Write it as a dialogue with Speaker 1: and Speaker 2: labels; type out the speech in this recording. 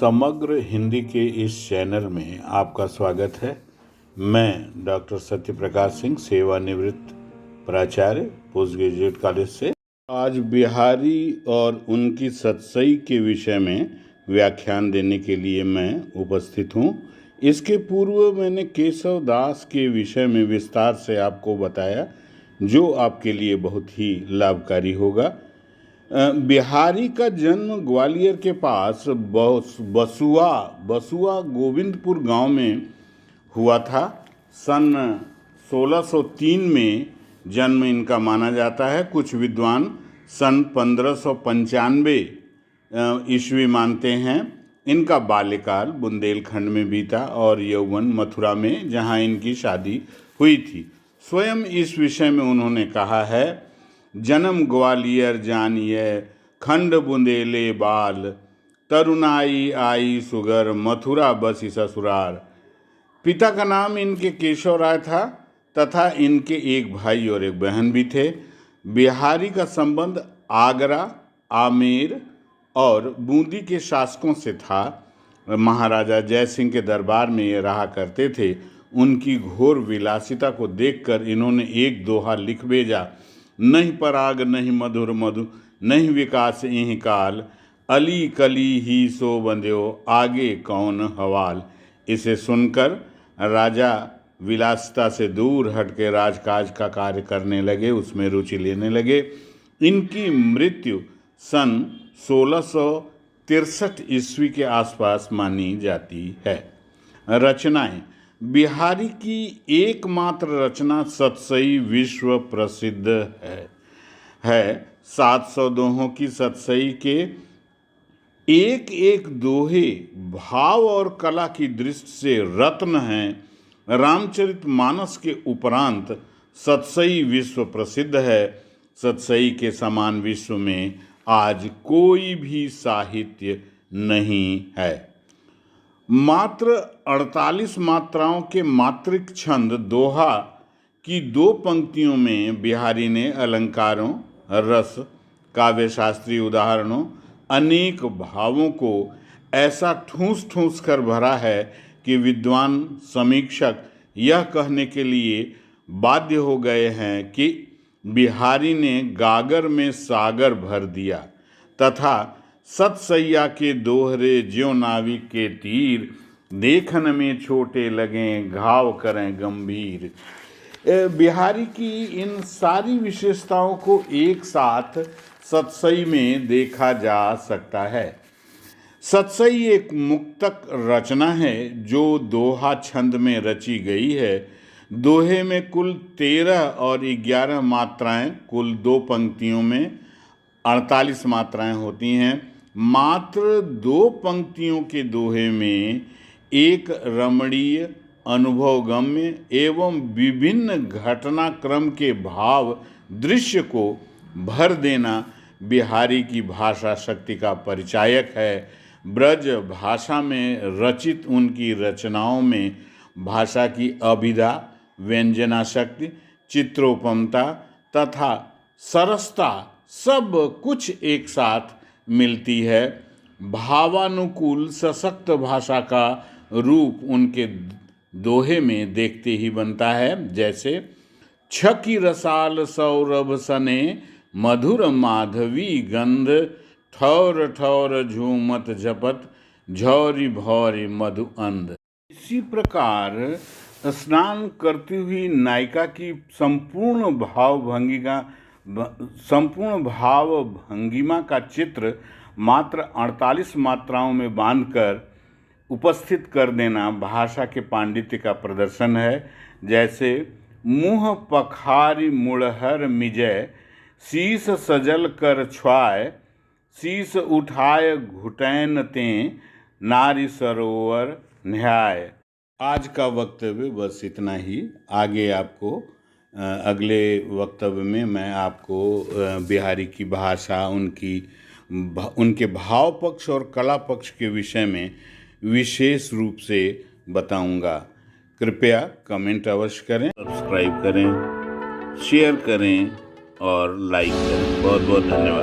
Speaker 1: समग्र हिंदी के इस चैनल में आपका स्वागत है। मैं डॉक्टर सत्यप्रकाश सिंह, सेवानिवृत्त प्राचार्य, पोस्ट ग्रेजुएट कॉलेज से आज बिहारी और उनकी सतसई के विषय में व्याख्यान देने के लिए मैं उपस्थित हूँ। इसके पूर्व मैंने केशव दास के विषय में विस्तार से आपको बताया, जो आपके लिए बहुत ही लाभकारी होगा। बिहारी का जन्म ग्वालियर के पास बसुआ गोविंदपुर गांव में हुआ था। सन 1603 में जन्म इनका माना जाता है। कुछ विद्वान सन 1595 ईस्वी मानते हैं। इनका बाल्यकाल बुंदेलखंड में बीता और यौवन मथुरा में, जहां इनकी शादी हुई थी। स्वयं इस विषय में उन्होंने कहा है, जन्म ग्वालियर जानिए खंड बुंदेले बाल, तरुणाई आई सुगर मथुरा बसी ससुराल। पिता का नाम इनके केशव राय था तथा इनके एक भाई और एक बहन भी थे। बिहारी का संबंध आगरा, आमेर और बूंदी के शासकों से था। महाराजा जयसिंह के दरबार में ये रहा करते थे। उनकी घोर विलासिता को देखकर इन्होंने एक दोहा लिख भेजा, नहीं पराग नहीं मधुर मधु, नहीं विकास इहि काल, अली कली ही सो बंध्यो, आगे कौन हवाल। इसे सुनकर राजा विलासिता से दूर हटके राजकाज का कार्य करने लगे, उसमें रुचि लेने लगे। इनकी मृत्यु सन 1663 ईस्वी के आसपास मानी जाती है। रचनाएं। बिहारी की एकमात्र रचना सतसई विश्व प्रसिद्ध है। 700 दोहों की सतसई के एक एक दोहे भाव और कला की दृष्टि से रत्न हैं। रामचरितमानस के उपरांत सतसई विश्व प्रसिद्ध है। सतसई के समान विश्व में आज कोई भी साहित्य नहीं है। मात्र 48 मात्राओं के मात्रिक छंद दोहा की 2 पंक्तियों में बिहारी ने अलंकारों, रस, काव्य शास्त्रीय उदाहरणों, अनेक भावों को ऐसा ठूस ठूस कर भरा है कि विद्वान समीक्षक यह कहने के लिए बाध्य हो गए हैं कि बिहारी ने गागर में सागर भर दिया तथा सतसैया के दोहरे ज्यों नाविक के तीर, देखन में छोटे लगें घाव करें गंभीर। बिहारी की इन सारी विशेषताओं को एक साथ सतसई में देखा जा सकता है। सतसई एक मुक्तक रचना है जो दोहा छंद में रची गई है। दोहे में कुल 13 और 11 मात्राएं, कुल 2 पंक्तियों में 48 मात्राएं होती हैं। मात्र 2 पंक्तियों के दोहे में एक रमणीय, अनुभवगम्य एवं विभिन्न घटनाक्रम के भाव दृश्य को भर देना बिहारी की भाषा शक्ति का परिचायक है। ब्रज भाषा में रचित उनकी रचनाओं में भाषा की अभिधा, व्यंजना शक्ति, चित्रोपमता तथा सरसता सब कुछ एक साथ मिलती है। भावानुकूल सशक्त भाषा का रूप उनके दोहे में देखते ही बनता है। जैसे छकी रसाल सौरभ सने, मधुर माधवी गंध, ठौर ठौर झूमत झपत, झौरी भौरी मधु अंध। इसी प्रकार स्नान करती हुई नायिका की संपूर्ण भाव भंगिमा का चित्र मात्र 48 मात्राओं में बांधकर उपस्थित कर देना भाषा के पांडित्य का प्रदर्शन है। जैसे मुँह पखारी मुड़हर मिजय, शीस सजल कर छ्वाय, शीस उठाय घुटैन तें, नारी सरोवर न्याय। आज का वक्तव्य बस इतना ही। आगे आपको अगले वक्तव्य में मैं आपको बिहारी की भाषा, उनके भाव पक्ष और कला पक्ष के विषय में विशेष रूप से बताऊंगा। कृपया कमेंट अवश्य करें, सब्सक्राइब करें, शेयर करें और लाइक करें। बहुत बहुत धन्यवाद।